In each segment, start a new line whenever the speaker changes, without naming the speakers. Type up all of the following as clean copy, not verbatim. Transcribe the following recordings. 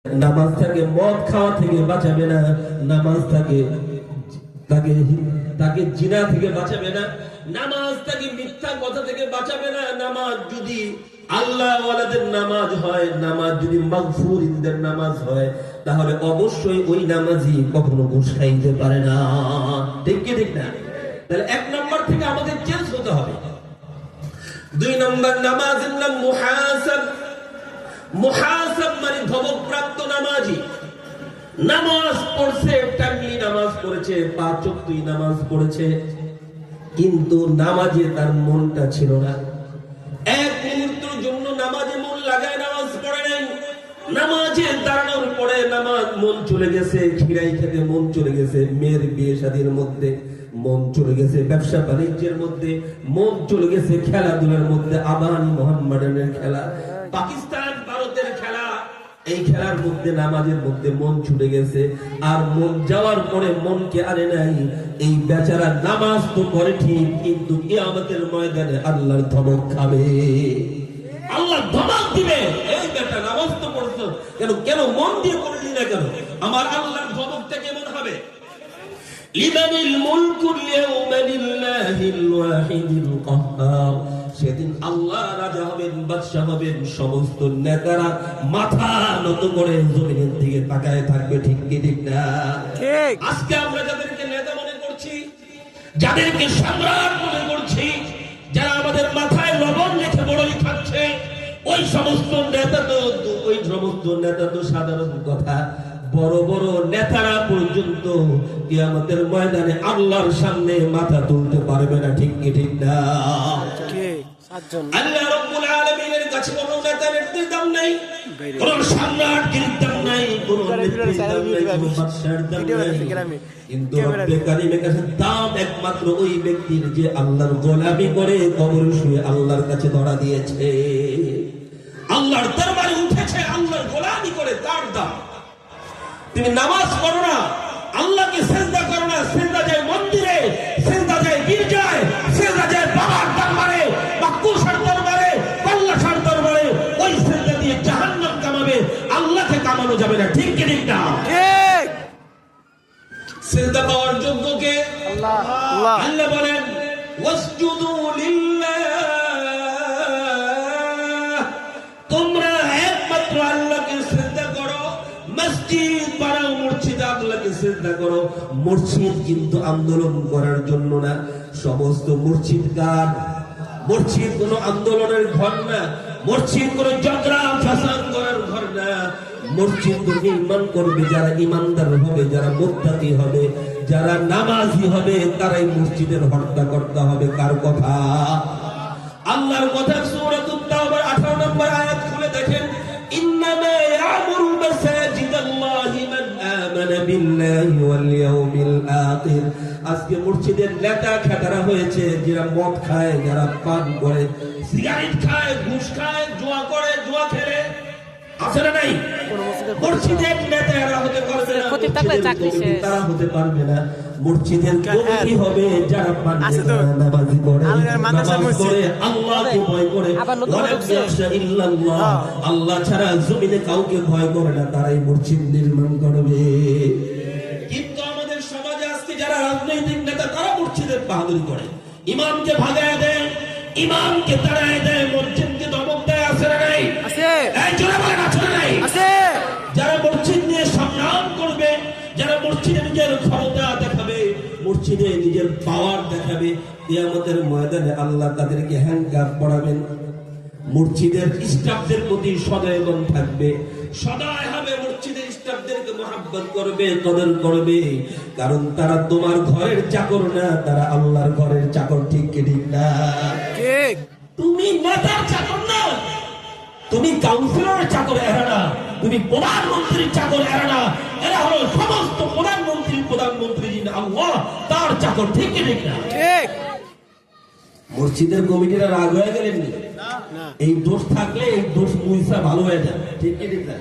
নামাজ তাকে মদ খাওয়া থেকে বাঁচাবে না, নামাজ তাকে জিনা থেকে বাঁচাবে না, নামাজ তাকে মিথ্যা কথা থেকে বাঁচাবে না। নামাজ যদি আল্লাহ ওয়ালাদের নামাজ হয়, নামাজ যদি মাগফুরিনদের নামাজ হয়, তাহলে অবশ্যই ওই নামাজি কখনো ঘুষ খাইতে পারে না। ঠিক কি ঠিক না? তাহলে 1 নম্বর থেকে আমাদের চেঞ্জ হতে হবে। 2 নম্বর, নামাজের নাম মুহাসাব। মুহাসাব মানে ধমকপ্রাপ্ত নামাজি। নামাজ পড়ছে, টাইমলি নামাজ পড়েছে, 5 ওয়াক্তই নামাজ পড়েছে, কিন্তু নামাজে তার মনটা ছিল না। 1 মুহূর্তের জন্য নামাজে মন লাগায় নামাজ পড়ে নাই। নামাজে দাঁড়ানোর পরে নামাজ মন চলে গেছে, খিরাই খেতে মন চলে গেছে, মেয়ের বিয়ে শাদীর মধ্যে মন চলে গেছে, ব্যবসা বাণিজ্যের মধ্যে মন চলে গেছে, খেলাধুলার মধ্যে আবানি মোহাম্মডানের খেলা, পাকিস্তান ভারতের খেলা, এই খেলার মধ্যে নামাজের মধ্যে মন ছুটে গেছে। আর মন যাওয়ার পরে মনকে আনে নাই। এই বেচারা নামাজ তো করে ঠিক, কিন্তু কিয়ামতের ময়দানে আল্লাহর ধমক খাবে, আল্লাহ ধমক দিবে। এই বেটা নামাজ তো পড়ছো, কেন মন দিয়ে করলি না কেন? আমার আল্লাহর ধমকটা কেমন হবে? লিমানিল মুলকুল ইয়াউমা লিল্লাহিল ওয়াহিদিল কাহ্হার। সেদিন আল্লাহ রাজা হবেন, বাদশা হবেন, সমস্ত নেতারা মাথা নত করে জমিনের দিকে তাকায় থাকবে। ঠিক কি ঠিক না? ঠিক। আজকে আমরা যাদেরকে নেতা মনে করছি, যাদেরকে সম্রাট মনে করছি, যারা আমাদের মাথায় লবণ রেখে বড়ই খাচ্ছে, ওই সমস্ত নেতা তো সাধারণ কথা। বড় বড় নেতারা পর্যন্ত কিয়ামতের ময়দানে আল্লাহর সামনে মাথা তুলতে পারবে না। ঠিক কি ঠিক না? আল্লাহ রাব্বুল আলামিনের কাছে কোন নেতার দাম নাই, কোন সম্রাটের দাম নাই, কোন নেতার দাম নাই, কোন বাদশার দাম নাই। কিন্তু রব্বে কারীমের কাছে দাম একমাত্র ওই ব্যক্তির যে আল্লাহর গোলামি করে কবরে শুয়ে আল্লাহর কাছে ধরা দিয়েছে, আল্লাহর দরবারে উঠেছে, আল্লাহর গোলামি করে, তার দাম। তুমি নামাজ পড়ো না, আল্লাহকে সিজদা করো না, সিজদা যায় মন্দিরে, সিজদা যায় গির্জায়, সিজদা যায় বাবার দরবারে, মাকবুসার দরবারে, আল্লাহর দরবারে। ওই সিজদা দিয়ে জাহান্নাম কামাবে, আল্লাহকে কামানো যাবে না। ঠিক কি ঠিক না? ঠিক। সিজদা পাওয়ার যোগ্য কে? আল্লাহ। আল্লাহ বলেন ওয়াসজুদু লিল্লাহ, তোমরা একমাত্র আল্লাহকে সিজদা করো। মসজিদ বানাও, মসজিদ আল্লাহকে সিজদা করো। মসজিদ কিন্তু আন্দোলন করার জন্য না। সমস্ত মসজিদ কার? মসজিদ কোন আন্দোলনের ঘর না, মসজিদ কোন ঝগড়া ফাসাদ করার ঘর না। মসজিদ নির্মাণ করবে যারা ইমানদার হবে, যারা মুত্তাকি হবে, যারা নামাজি হবে, তারাই মসজিদের হর্তাকর্তা হবে। কার কথা? আল্লাহর কথা। সূরাতুত তাওবার 18 নম্বর আয়াত খুলে দেখেন, ইন্নামা ইয়ামুরু মাসাজিদাল্লাহি মান আমানা বিল্লাহি ওয়াল ইয়াউমিল আখির। আজকে মসজিদের নেতা খেতারা হয়েছে যারা মদ খায়, যারা পান করে, সিগারেট খায়, ঘুষ খায়, জুয়া করে, জুয়া খেলে। আছে না নাই? মসজিদের নেতা এরা হতে পারবে না,
ক্ষতি থাকলে চাকরি শেষ।
তারা হতে পারবে না। মসজিদের কমিটি হবে যারা নামাজি পড়ে, নামাজ পড়ে, আল্লাহকে ভয় করে, আল্লাহ ছাড়া জমিনে কাউকে ভয় করে না, তারাই মসজিদ নির্মাণ করবে। কিন্তু আমাদের সমাজে আজকে যারা রাজনৈতিক নেতা, তারা মসজিদের বাহাদুরি করে, ইমামকে ভাগায় দেয়, ইমামকে তাড়ায় দেয়, মসজিদকে ধমক দেয়। আছে না নাই? আছে। এই জোরে বলেন, আছে না নাই? আছে। যারা মসজিদ নিয়ে সংগ্রাম করবে, যারা মসজিদে নিজের ক্ষমতা দেখাবে, মসজিদে নিজের পাওয়ার দেখাবে, কিয়ামতের ময়দানে আল্লাহ তাদেরকে হ্যান্ডকাপ পরাবেন। মসজিদের স্টাফদের প্রতি সদয় মন থাকবে, সদয় হবে, মসজিদের স্টাফদেরকে মহব্বত করবে, কদর করবে, কারণ তারা তোমার ঘরের চাকর না, তারা আল্লাহর ঘরের চাকর। ঠিক কি ঠিক না? ঠিক। তুমি নেতার চাকর না, তুমি কাউন্সিলরের চাকর, এরা না। তুমি প্রধানমন্ত্রীর চাকর, এরা না। এরা হলো সমস্ত প্রধানমন্ত্রী যিনি আল্লাহ, তার চাকর। ঠিক কি ঠিক না? ঠিক। মসজিদের কমিটিরা রাগ হয়ে গেলেন না, এই দোষ থাকলে এই দোষ মুইসা ভালো হয়ে যায়। ঠিক কি ঠিক না?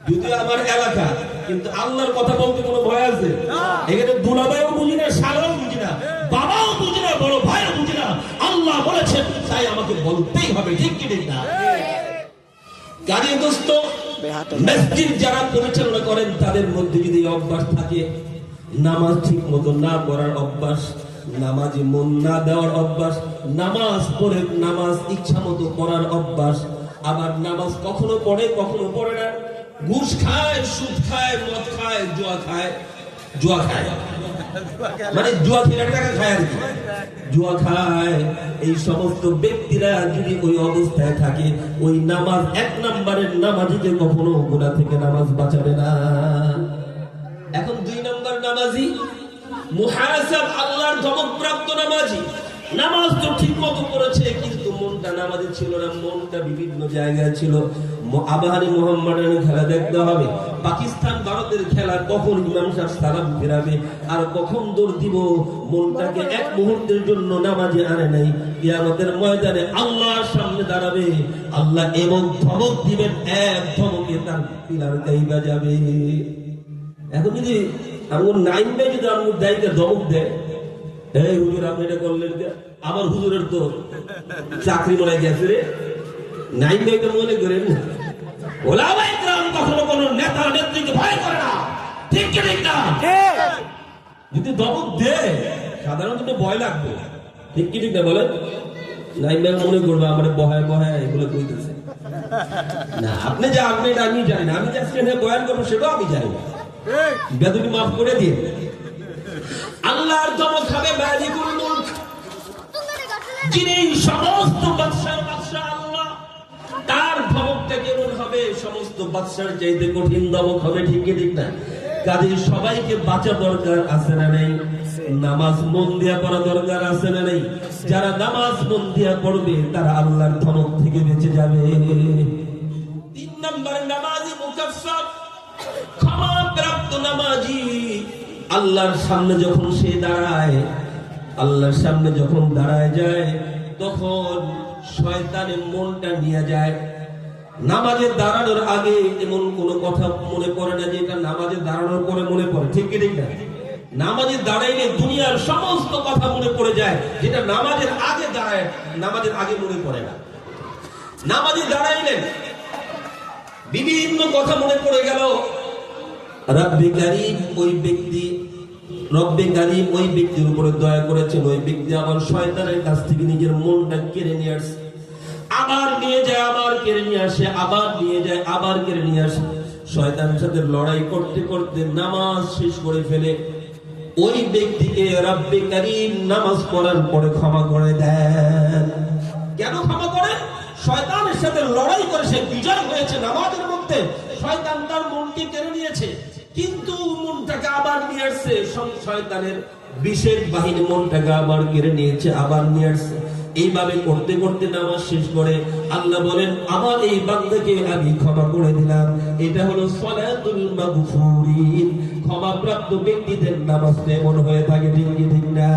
যদিও আমার এলাকা, কিন্তু আল্লাহর কথা বলতে কোনো ভয় আছে? এখানে দুলাভাইও বুঝি না, শালাও বুঝি না, বাবাও বুঝি না, বড় ভাইও বুঝি না। আল্লাহ বলেছেন, তাই আমাকে বলতেই হবে। ঠিক কি ঠিক না? গাড়ি দোস্ত মসজিদ যারা পরিচালনা করেন তাদের মধ্যে যদি অভ্যাস থাকে নামাজ ঠিক মতো না পড়ার অভ্যাস, নামাজে মন না দেওয়ার অভ্যাস, নামাজ পড়ে নামাজ ইচ্ছা মতো পড়ার অভ্যাস, আবার নামাজ কখনো পড়ে কখনো পড়ে না, ঘুষ খায়, সুদ খায়, মদ খায়, জুয়া খায়, মানে জুয়া খেলে টাকা খায় আর কি, জুয়া খায়, এই সমস্ত ব্যক্তিরা যদি ওই অবস্থায় থাকে, ওই নামাজ 1 নম্বরের নামাজিকে কখনো গুনাহ থেকে নামাজ বাঁচাবে না। এখন 2 নম্বর নামাজি মুহাসাব, আল্লাহর ধমকপ্রাপ্ত নামাজি। নামাজ তো ঠিক মতো করেছে কিন্তু মনটা নামাজে ছিল না, মনটা বিভিন্ন জায়গায় ছিল। আবাহানি মোহাম্মদানি খেলা দেখতে হবে, পাকিস্তান ভারতের খেলা, কখন ইমাম সাহেব সালাম ফেরাবে আর কখন দৌড় দিব, মনটাকে এক মুহূর্তের জন্য নামাজে আনে নাই। কিয়ামতের ময়দানে আল্লাহর সামনে দাঁড়াবে, আল্লাহ এবং ধমক দিবেন, এক ধমকে তার পিলার গাইবা যাবে। এখন যদি আমার নাইন ভাই যদি আমার দায়িত্বে ধমক দেয়, এই হুজুর আপনি এটা করলেন, আমার হুজুরের তো চাকরি মনে গেছে রে, নাইন ভাই তো মনে করেন না। ওলামা ইকরাম কখনো কোনো নেতা নেত্রীকে ভয় করে না, ঠিক কি ঠিক না? যদি ধমক দেয় সাধারণত ভয় লাগবে, ঠিক কি ঠিক না বলেন? নাইন ভাই মনে করবে আমার বহায় বহায় এগুলো কইতেছে না। আপনি যা আপনি এটা আমি জানি না, আমি যা স্টেজে বয়ান করবো সেটাও আমি জানি না, বেদবি মাফ করে দিন। আল্লাহর ধমক খাবে মালিকুল মুলক, যিনি সমস্ত বাদশার বাদশা আল্লাহ, তার ধমকটা কেমন হবে? সমস্ত বাদশার চাইতে কঠিন ধমক হবে, ঠিক কি ঠিক না? কাজে সবাইকে বাঁচা দরকার আছে না নেই? নামাজ মন দিয়া পড়া দরকার আছে না নেই? যারা নামাজ মন দিয়া পড়বে তারা আল্লাহর ধমক থেকে বেঁচে যাবে। 3 নম্বর নামাজি মুকাফফার, ক্ষমাপ্রাপ্ত নামাজি। আল্লাহর সামনে যখন সে দাঁড়ায়, আল্লাহর সামনে যখন দাঁড়ায় যায়, তখন শয়তানের মনটা নিয়ে যায়। নামাজে দাঁড়ানোর আগে এমন কোনো কথা মনে পড়ে না যেটা নামাজে দাঁড়ানোর পরে মনে পড়ে, ঠিক কি ঠিক না? নামাজে দাঁড়াইলে দুনিয়ার সমস্ত কথা মনে পড়ে যায়, যেটা নামাজের আগে দাঁড়ায়, নামাজের আগে মনে পড়ে না। নামাজে দাঁড়াইলেন বিভিন্ন কথা মনে পড়ে গেল, রব্বে কারীম ওই ব্যক্তি, রব্বে কারীম ওই ব্যক্তির উপরে দয়া করেছেন, ওই ব্যক্তি আবার শয়তানের কাছ থেকে নিজের মনটা কেড়ে নিয়ে আসে, আবার নিয়ে যায়, আবার কেড়ে নিয়ে আসে, আবার নিয়ে যায়, আবার কেড়ে নিয়ে আসে। শয়তানের সাথে লড়াই করতে করতে নামাজ শেষ করে ফেলে। ওই ব্যক্তিকে রব্বে কারীম নামাজ পড়ার পরে ক্ষমা করে দেন। কেন ক্ষমা করেন? শয়তানের সাথে লড়াই করে সে বিজয় হয়েছে নামাজের মধ্যে, শয়তান তার মনকে কেড়ে নিয়েছে, কিন্তু মনটাকে আবার নিয়ে আসছে, শয়তানের বিশেষ বাহিনী মনটাকে আবার কেড়ে নিয়েছে, আবার নিয়ে আসছে। এইভাবে করতে করতে নামাজ শেষ করে আল্লাহ বলেন, আমার এই বান্দাকে আমি ক্ষমা করে দিলাম। এটা হলো সালাতুল মাগফুরিন, ক্ষমাপ্রাপ্ত ব্যক্তিদের নামাজ এমন হয়ে থাকে, ঠিক কি ঠিক না?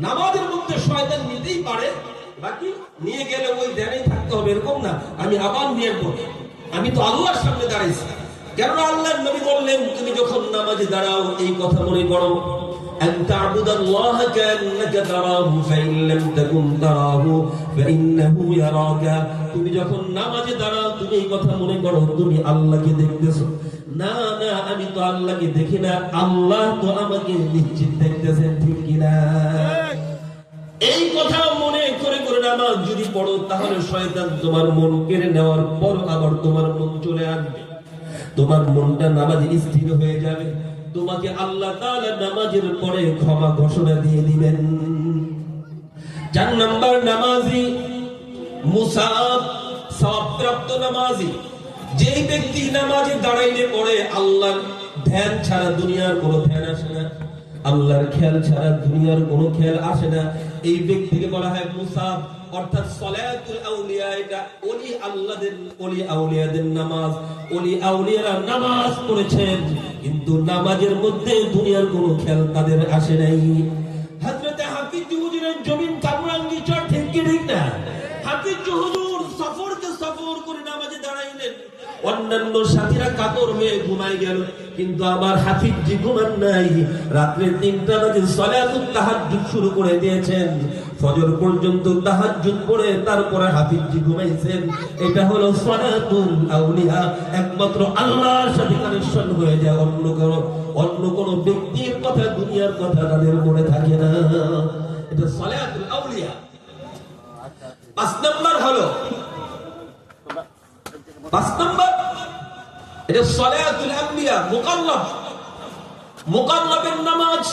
নামাজের মধ্যে শয়তান নিতেই পারে, বাকি নিয়ে গেলে ওই ধ্যানেই থাকতে হবে এরকম না, আমি আবার নিয়ে পড়ি, আমি তো আল্লাহর সামনে দাঁড়াইছি। কেন আল্লাহর নবী বললেন, তুমি যখন নামাজে দাঁড়াও এই কথা মনে করো, আন তা'বুদাল্লাহা কান্নাকা তারাহু ফাইন লাম তাকুন তারাহু ফাইন্নাহু ইয়ারাকা। তুমি যখন নামাজে দাঁড়াও তুমি এই কথা মনে করো তুমি আল্লাহকে দেখতেছো। না না, আমি তো আল্লাহকে দেখি না, আল্লাহ তো আমাকে নিশ্চিত দেখতেছেন, ঠিক কি না? এই কথা মনে করে করে নামাজ যদি পড়ো, তাহলে শয়তান তোমার মন কেড়ে নেওয়ার পর আবার তোমার মন চলে আসবে, তোমার মনটা নামাজে স্থির হয়ে যাবে, তোমাকে আল্লাহ তাআলা নামাজের পরে ক্ষমা ঘোষণা দিয়ে দিবেন। 4 নম্বর নামাজি মুসাব, সওয়াবপ্রাপ্ত নামাজি। যেই ব্যক্তি নামাজে দাঁড়াইলে পড়ে আল্লাহর ধ্যান ছাড়া দুনিয়ার কোনো ধ্যান আসে না, আল্লাহর খেয়াল ছাড়া দুনিয়ার কোনো খেয়াল আসে না, এই ব্যক্তিকে বলা হয় মুসাব, অর্থাৎ সালাতুল আউলিয়া। এটা ওলি আল্লাহদের, ওলি আউলিয়াদের নামাজ। ওলি আউলিয়ারা নামাজ পড়েছেন কিন্তু নামাজের মধ্যে দুনিয়ার কোনো খেয়াল তাদের আসে নাই। হযরত হাফিজ হুজুরের জমিন কামরাঙ্গি চর, ঠিক কি ঠিক না? হাফিজ হুজুর সফর করে নামাজে দাঁড়াইলেন, অন্যান্য সাথীরা কাতর হয়ে ঘুমায় গেল, কিন্তু আমার হাফিজজি ঘুমান নাই। রাত্রে 3টা বাজে সালাতুত তাহাজ্জুদ শুরু করে দিয়েছেন, ফজর পর্যন্ত তাহাজ্জুদ পড়ে তারপরে হাফিজজি ঘুমাইছেন। এটা হলো সালাতুল আউলিয়া। একমাত্র আল্লাহর সাথে কানেকশন হয়ে যায়, অন্য কোন ব্যক্তির কথা, দুনিয়ার কথা তাদের মনে থাকে না। এটা সালাতুল আউলিয়া। 5 নম্বর হলো, 5 নম্বর এটা সালাতুল আম্বিয়া, মুকাররাবের নামাজ,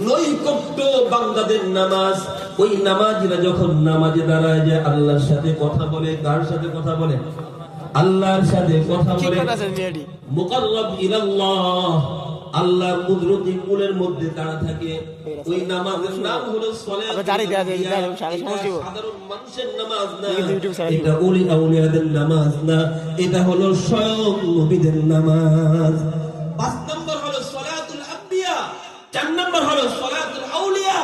নৈকট্য বান্দাদের নামাজ। ওই নামাজিরা যখন নামাজে দাঁড়ায় যায় আল্লাহর সাথে কথা বলে। কার সাথে কথা বলে? আল্লাহর সাথে কথা বলে। মুকাররাব ইলাল্লাহ, আল্লাহর কুদরতি কুলের মধ্যে তারা থাকে। ওই নামাজের নাম হলো সালাতুল আম্বিয়া। সাধারণ মানুষের নামাজ না, এটা ওলি আউলিয়াদের নামাজ না, এটা হলো স্বয়ং নবীদের নামাজ। 5 নম্বর হলো সালাতুল আম্বিয়া, 4 নম্বর হলো সালাতুল আউলিয়া,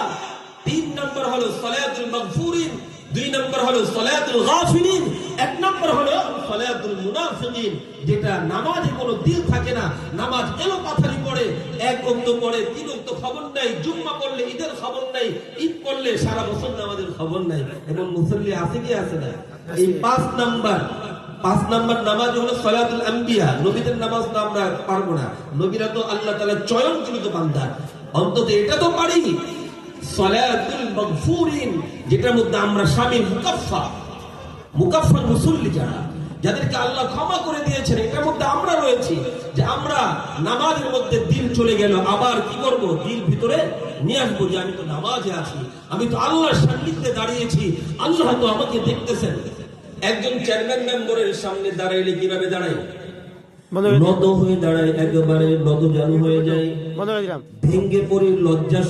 3 নম্বর হলো সালাতুল মাগফুরিন, 2 নম্বর হলো সালাতুল গাফিলিন, 1 নম্বর হলো সালাতুল মুনাফিকিন। যেটা নামাজে কোনো দিল থাকে না, নামাজ এলো পাথারি পড়ে, 1 ওয়াক্ত পড়ে, 3 ওয়াক্ত খবর নাই, জুম্মা করলে ঈদের খবর নাই, ঈদ করলে সারা বছর নামাজের খবর নাই, এবং মুসল্লি আছে কি আছে না। এই 5 নম্বর নামাজ হলো সালাতুল আম্বিয়া। নবীদের নামাজ তো আমরা পারবো না, নবীরা তো আল্লাহ তাআলা চয়নকৃত বান্দা, অন্তত এটা তো পারি। সালাতুল মাগফুরিন, যেটার মধ্যে আমরা শামিল, মুকাফফা মুসল্লি, যাদেরকে আল্লাহ ক্ষমা করে দিয়েছেন, এটার মধ্যে আমরা রয়েছি। যে আমরা নামাজের মধ্যে দিল চলে গেল, আবার কি করব? দিল ভিতরে নিয়ে আসবো যে আমি তো নামাজে আছি, আমি তো আল্লাহর সান্নিধ্যে দাঁড়িয়েছি, আল্লাহ তো আমাকে দেখতেছেন। একজন চেয়ারম্যান মেম্বারের সামনে দাঁড়াইলে কিভাবে দাঁড়ায়? নত হয়ে দাঁড়ায়, একেবারে নত জানু হয়ে যায়, ভেঙ্গে পড়ে লজ্জা